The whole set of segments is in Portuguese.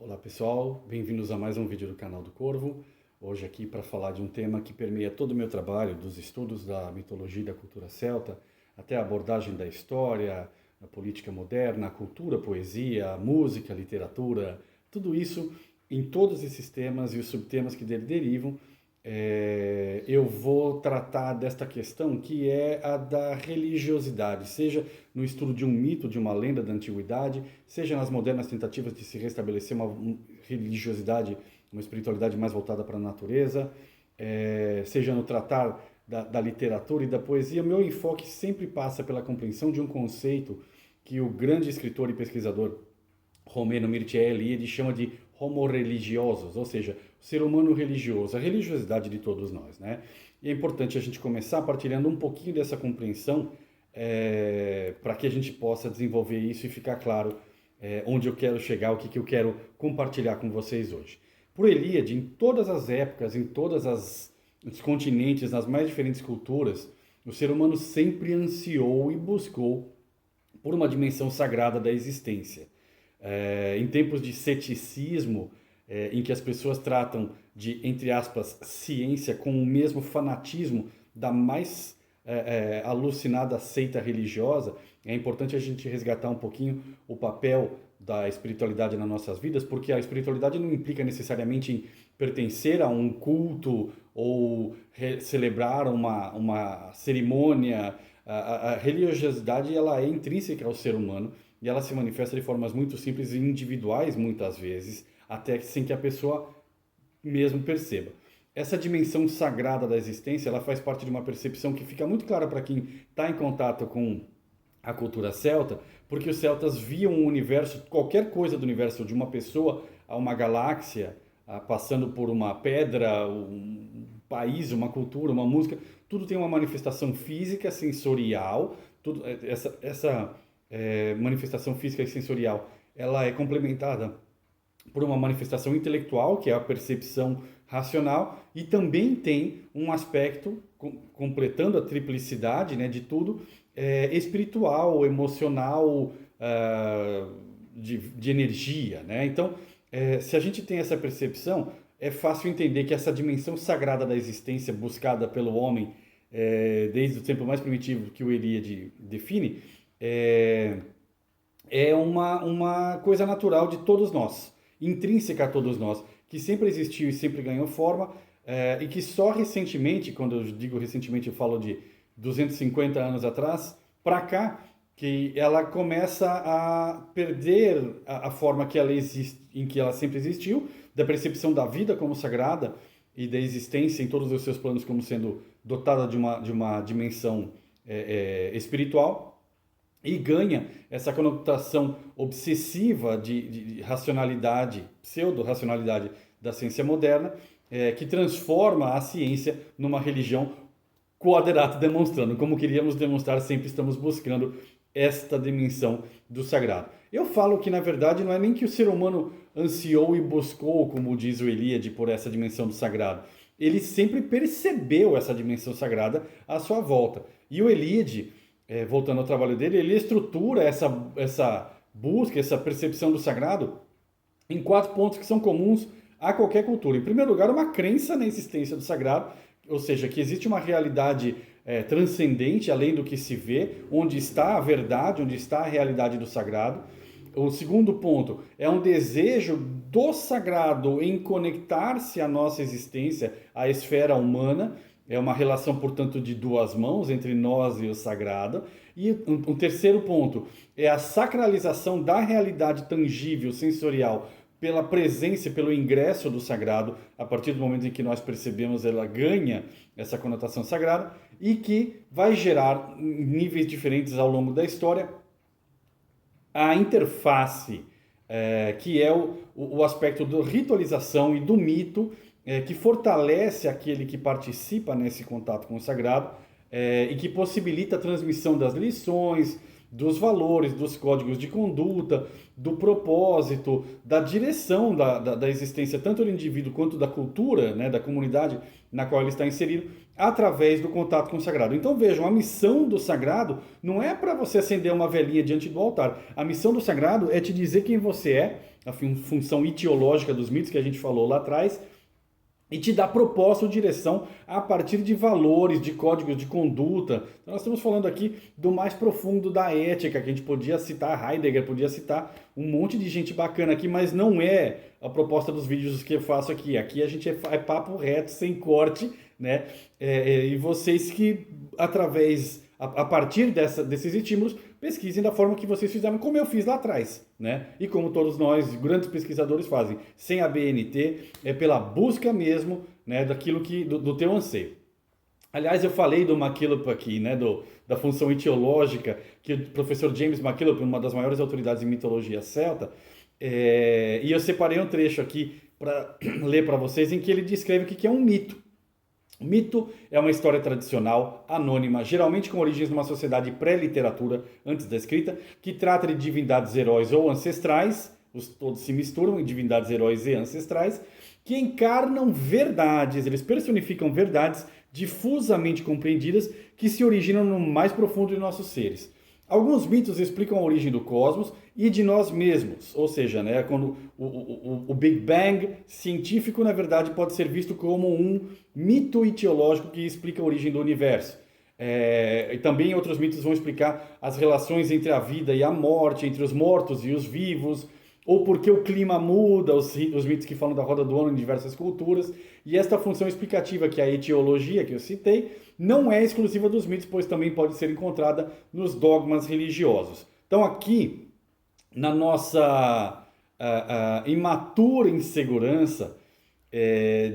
Olá pessoal, bem-vindos a mais um vídeo do canal do Corvo. Hoje aqui para falar de um tema que permeia todo o meu trabalho, dos estudos da mitologia e da cultura celta, até a abordagem da história, a política moderna, a cultura, a poesia, a música, a literatura, tudo isso em todos esses temas e os subtemas que dele derivam. Eu vou tratar desta questão que é a da religiosidade, seja no estudo de um mito, de uma lenda da antiguidade, seja nas modernas tentativas de se restabelecer uma religiosidade, uma espiritualidade mais voltada para a natureza, seja no tratar da literatura e da poesia. Meu enfoque sempre passa pela compreensão de um conceito que o grande escritor e pesquisador romeno Mircea Eliade chama de homo religiosos, ou seja, o ser humano religioso, a religiosidade de todos nós, né? E é importante a gente começar partilhando um pouquinho dessa compreensão para que a gente possa desenvolver isso e ficar claro onde eu quero chegar, o que eu quero compartilhar com vocês hoje. Por Eliade, em todas as épocas, em todos os continentes, nas mais diferentes culturas, o ser humano sempre ansiou e buscou por uma dimensão sagrada da existência. Em tempos de ceticismo, em que as pessoas tratam de, entre aspas, ciência com o mesmo fanatismo da mais alucinada seita religiosa, é importante a gente resgatar um pouquinho o papel da espiritualidade nas nossas vidas, porque a espiritualidade não implica necessariamente em pertencer a um culto ou celebrar uma cerimônia. A religiosidade ela é intrínseca ao ser humano e ela se manifesta de formas muito simples e individuais muitas vezes, até sem que a pessoa mesmo perceba. Essa dimensão sagrada da existência, ela faz parte de uma percepção que fica muito clara para quem está em contato com a cultura celta, porque os celtas viam o universo, qualquer coisa do universo, de uma pessoa a uma galáxia, passando por uma pedra, um país, uma cultura, uma música, tudo tem uma manifestação física, sensorial, tudo, essa manifestação física e sensorial, ela é complementada por uma manifestação intelectual, que é a percepção racional, e também tem um aspecto, completando a triplicidade, né, de tudo, espiritual, emocional, de energia, né? Então, se a gente tem essa percepção, é fácil entender que essa dimensão sagrada da existência buscada pelo homem, desde o tempo mais primitivo que o Eliade define, é uma coisa natural de todos nós, intrínseca a todos nós, que sempre existiu e sempre ganhou forma, e que só recentemente, quando eu digo recentemente, eu falo de 250 anos atrás, para cá, que ela começa a perder a forma que ela existe, em que ela sempre existiu, da percepção da vida como sagrada e da existência em todos os seus planos como sendo dotada de uma dimensão espiritual, e ganha essa conotação obsessiva de racionalidade, pseudo-racionalidade da ciência moderna, que transforma a ciência numa religião quadrata demonstrando. Como queríamos demonstrar, sempre estamos buscando esta dimensão do sagrado. Eu falo que, na verdade, não é nem que o ser humano ansiou e buscou, como diz o Eliade, por essa dimensão do sagrado. Ele sempre percebeu essa dimensão sagrada à sua volta. E o Eliade, voltando ao trabalho dele, ele estrutura essa busca, essa percepção do sagrado em 4 pontos que são comuns a qualquer cultura. Em primeiro lugar, uma crença na existência do sagrado, ou seja, que existe uma realidade transcendente, além do que se vê, onde está a verdade, onde está a realidade do sagrado. O segundo ponto é um desejo do sagrado em conectar-se à nossa existência, à esfera humana. É uma relação, portanto, de duas mãos entre nós e o sagrado. E um terceiro ponto é a sacralização da realidade tangível, sensorial, pela presença e pelo ingresso do sagrado. A partir do momento em que nós percebemos, ela ganha essa conotação sagrada e que vai gerar, em níveis diferentes ao longo da história, a interface, que é o aspecto da ritualização e do mito, que fortalece aquele que participa nesse contato com o sagrado, e que possibilita a transmissão das lições, dos valores, dos códigos de conduta, do propósito, da direção da existência, tanto do indivíduo quanto da cultura, né, da comunidade na qual ele está inserido, através do contato com o sagrado. Então vejam, a missão do sagrado não é para você acender uma velhinha diante do altar. A missão do sagrado é te dizer quem você é, a função etiológica dos mitos que a gente falou lá atrás, e te dá propósito ou direção a partir de valores, de códigos de conduta. Então nós estamos falando aqui do mais profundo da ética, que a gente podia citar Heidegger, podia citar um monte de gente bacana aqui, mas não é a proposta dos vídeos que eu faço aqui. Aqui a gente é papo reto, sem corte, né? E vocês que, a partir desses estímulos, pesquisem da forma que vocês fizeram, como eu fiz lá atrás, né? E como todos nós, grandes pesquisadores, fazem, sem a BNT, é pela busca mesmo, né, daquilo do teu anseio. Aliás, eu falei do MacKillop aqui, né, da função etiológica, que o professor James MacKillop, uma das maiores autoridades em mitologia celta, e eu separei um trecho aqui para ler para vocês, em que ele descreve o que é um mito. O mito é uma história tradicional, anônima, geralmente com origens numa sociedade pré-literatura, antes da escrita, que trata de divindades, heróis ou ancestrais, todos se misturam em divindades, heróis e ancestrais, que encarnam verdades, eles personificam verdades difusamente compreendidas que se originam no mais profundo de nossos seres. Alguns mitos explicam a origem do cosmos e de nós mesmos, ou seja, né, quando o Big Bang científico, na verdade, pode ser visto como um mito etiológico que explica a origem do universo. E também outros mitos vão explicar as relações entre a vida e a morte, entre os mortos e os vivos, ou porque o clima muda, os mitos que falam da roda do ano em diversas culturas. E esta função explicativa, que é a etiologia, que eu citei, não é exclusiva dos mitos, pois também pode ser encontrada nos dogmas religiosos. Então aqui, na nossa imatura insegurança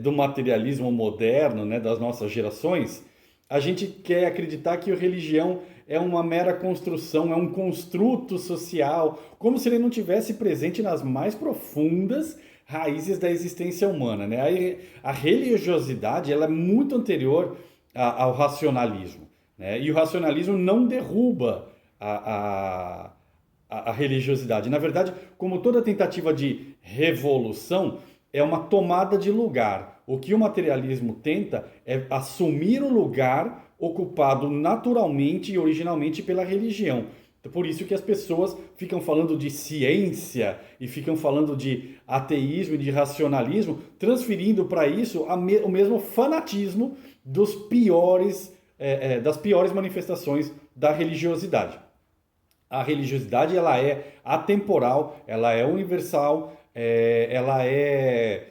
do materialismo moderno, né, das nossas gerações, a gente quer acreditar que a religião é uma mera construção, é um construto social, como se ele não tivesse presente nas mais profundas raízes da existência humana, né? A religiosidade, ela é muito anterior ao racionalismo, né? E o racionalismo não derruba a religiosidade. Na verdade, como toda tentativa de revolução, é uma tomada de lugar. O que o materialismo tenta é assumir o lugar ocupado naturalmente e originalmente pela religião. Por isso que as pessoas ficam falando de ciência e ficam falando de ateísmo e de racionalismo, transferindo para isso o mesmo fanatismo das piores manifestações da religiosidade. A religiosidade, ela é atemporal, ela é universal, ela é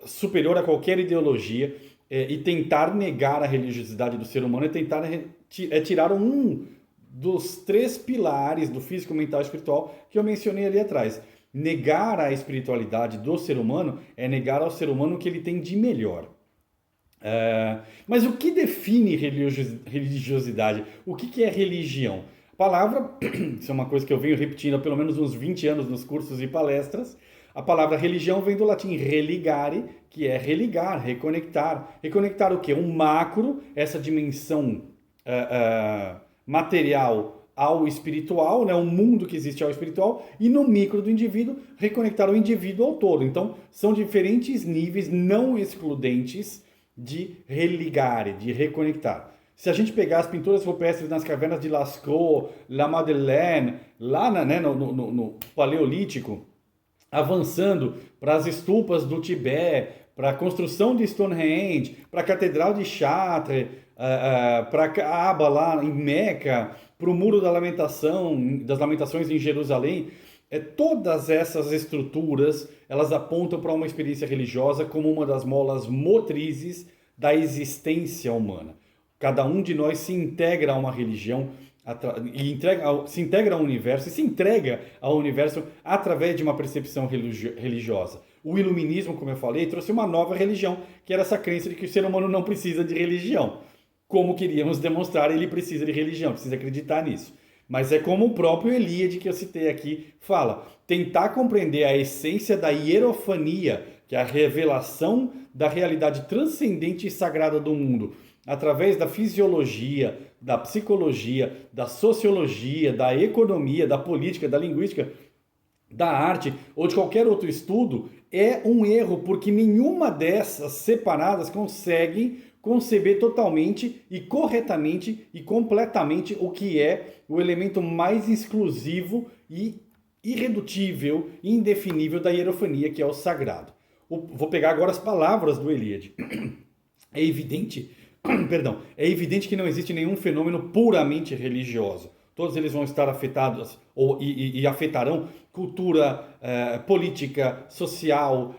superior a qualquer ideologia, e tentar negar a religiosidade do ser humano é tirar um dos 3 pilares do físico, mental e espiritual que eu mencionei ali atrás. Negar a espiritualidade do ser humano é negar ao ser humano o que ele tem de melhor. Mas o que define religiosidade? O que é religião? A palavra, isso é uma coisa que eu venho repetindo há pelo menos uns 20 anos nos cursos e palestras. A palavra religião vem do latim religare, que é religar, reconectar. Reconectar o quê? Um macro, essa dimensão material ao espiritual, né? Um mundo que existe ao espiritual, e no micro do indivíduo, reconectar o indivíduo ao todo. Então, são diferentes níveis não excludentes de religare, de reconectar. Se a gente pegar as pinturas rupestres nas cavernas de Lascaux, La Madeleine, lá no Paleolítico, avançando para as estupas do Tibete, para a construção de Stonehenge, para a Catedral de Chartres, para a Kaaba lá em Meca, para o Muro das Lamentações em Jerusalém, todas essas estruturas, elas apontam para uma experiência religiosa como uma das molas motrizes da existência humana. Cada um de nós se integra a uma religião, se integra ao universo e se entrega ao universo através de uma percepção religiosa. O iluminismo, como eu falei, trouxe uma nova religião, que era essa crença de que o ser humano não precisa de religião. Como queríamos demonstrar, ele precisa de religião, precisa acreditar nisso. Mas é como o próprio Eliade, que eu citei aqui, fala: tentar compreender a essência da hierofania, que é a revelação da realidade transcendente e sagrada do mundo, através da fisiologia, da psicologia, da sociologia, da economia, da política, da linguística, da arte ou de qualquer outro estudo, é um erro, porque nenhuma dessas separadas conseguem conceber totalmente e corretamente e completamente o que é o elemento mais exclusivo e irredutível, indefinível da hierofania, que é o sagrado. Vou pegar agora as palavras do Eliade. É evidente, é evidente que não existe nenhum fenômeno puramente religioso. Todos eles vão estar afetados e afetarão cultura, política, social,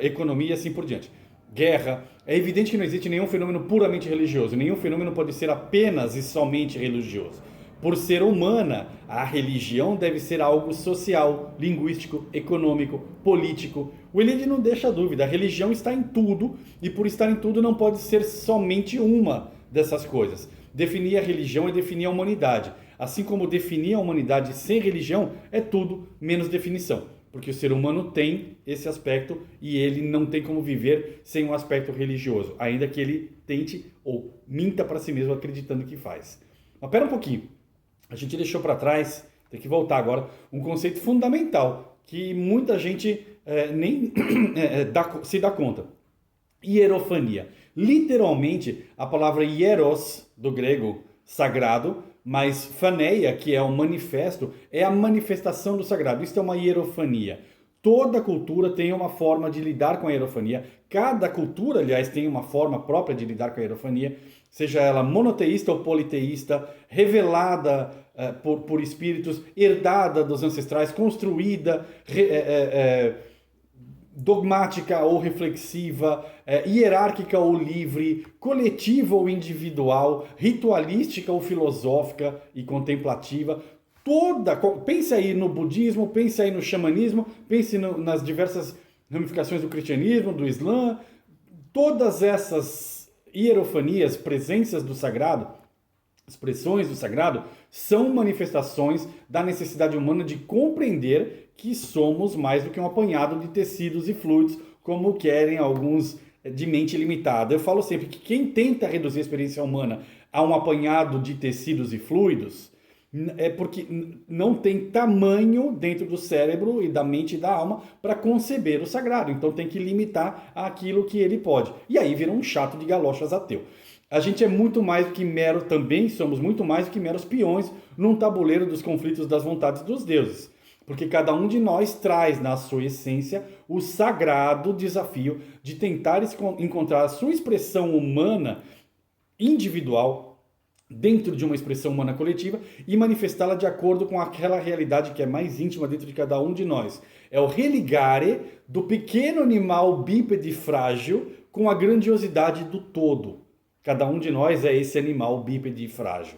economia e assim por diante. Guerra. É evidente que não existe nenhum fenômeno puramente religioso. Nenhum fenômeno pode ser apenas e somente religioso. Por ser humana, a religião deve ser algo social, linguístico, econômico, político. O Eliade não deixa dúvida, a religião está em tudo e por estar em tudo não pode ser somente uma dessas coisas. Definir a religião é definir a humanidade. Assim como definir a humanidade sem religião é tudo menos definição. Porque o ser humano tem esse aspecto e ele não tem como viver sem um aspecto religioso, ainda que ele tente ou minta para si mesmo acreditando que faz. Mas pera um pouquinho. A gente deixou para trás, tem que voltar agora, um conceito fundamental que muita gente nem se dá conta. Hierofania. Literalmente, a palavra hieros, do grego sagrado, mas phaneia, que é o manifesto, é a manifestação do sagrado. Isso é uma hierofania. Toda cultura tem uma forma de lidar com a hierofania. Cada cultura, aliás, tem uma forma própria de lidar com a hierofania, seja ela monoteísta ou politeísta, revelada por espíritos, herdada dos ancestrais, construída, dogmática ou reflexiva, hierárquica ou livre, coletiva ou individual, ritualística ou filosófica e contemplativa. Pense aí no budismo, pense aí no xamanismo, pense nas diversas ramificações do cristianismo, do islã. Todas essas hierofanias, presenças do sagrado, expressões do sagrado, são manifestações da necessidade humana de compreender que somos mais do que um apanhado de tecidos e fluidos, como querem alguns de mente limitada. Eu falo sempre que quem tenta reduzir a experiência humana a um apanhado de tecidos e fluidos é porque não tem tamanho dentro do cérebro e da mente e da alma para conceber o sagrado. Então tem que limitar aquilo que ele pode. E aí vira um chato de galochas ateu. A gente é muito mais do que somos muito mais do que meros peões num tabuleiro dos conflitos das vontades dos deuses. Porque cada um de nós traz na sua essência o sagrado desafio de tentar encontrar a sua expressão humana individual dentro de uma expressão humana coletiva e manifestá-la de acordo com aquela realidade que é mais íntima dentro de cada um de nós. É o religare do pequeno animal bípede frágil com a grandiosidade do todo. Cada um de nós é esse animal bípede frágil.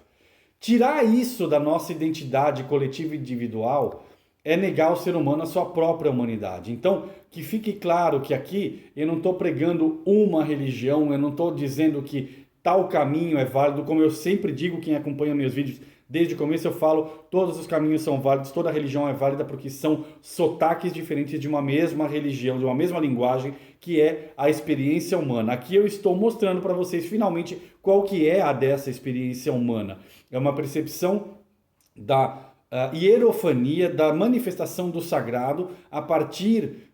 Tirar isso da nossa identidade coletiva e individual é negar ao ser humano a sua própria humanidade. Então, que fique claro que aqui eu não estou pregando uma religião, eu não estou dizendo que tal caminho é válido, como eu sempre digo, quem acompanha meus vídeos, desde o começo eu falo, todos os caminhos são válidos, toda religião é válida porque são sotaques diferentes de uma mesma religião, de uma mesma linguagem, que é a experiência humana. Aqui eu estou mostrando para vocês finalmente qual que é a dessa experiência humana. É uma percepção da hierofania, da manifestação do sagrado a partir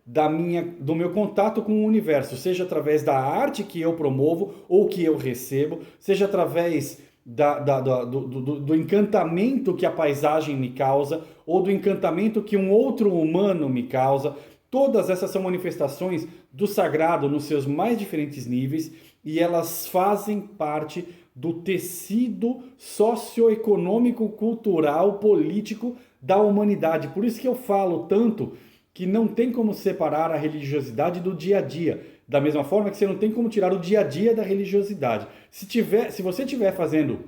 do meu contato com o universo, seja através da arte que eu promovo ou que eu recebo, seja através do encantamento que a paisagem me causa ou do encantamento que um outro humano me causa. Todas essas são manifestações do sagrado nos seus mais diferentes níveis e elas fazem parte do tecido socioeconômico, cultural, político da humanidade. Por isso que eu falo tanto que não tem como separar a religiosidade do dia a dia. Da mesma forma que você não tem como tirar o dia a dia da religiosidade. Se você estiver fazendo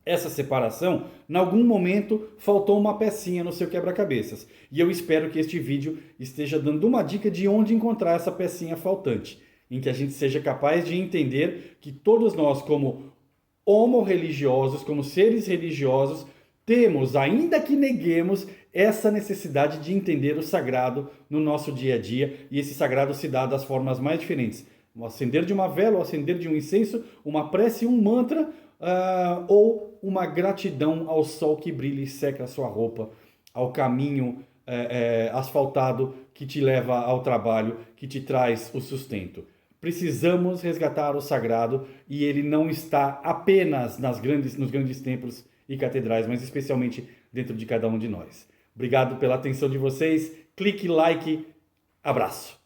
essa separação, em algum momento faltou uma pecinha no seu quebra-cabeças. E eu espero que este vídeo esteja dando uma dica de onde encontrar essa pecinha faltante, em que a gente seja capaz de entender que todos nós, como homo-religiosos, como seres religiosos, temos, ainda que neguemos, essa necessidade de entender o sagrado no nosso dia a dia, e esse sagrado se dá das formas mais diferentes. O acender de uma vela, o acender de um incenso, uma prece, um mantra, ou uma gratidão ao sol que brilha e seca a sua roupa, ao caminho asfaltado que te leva ao trabalho, que te traz o sustento. Precisamos resgatar o sagrado e ele não está apenas nos grandes templos e catedrais, mas especialmente dentro de cada um de nós. Obrigado pela atenção de vocês. Clique, like, abraço.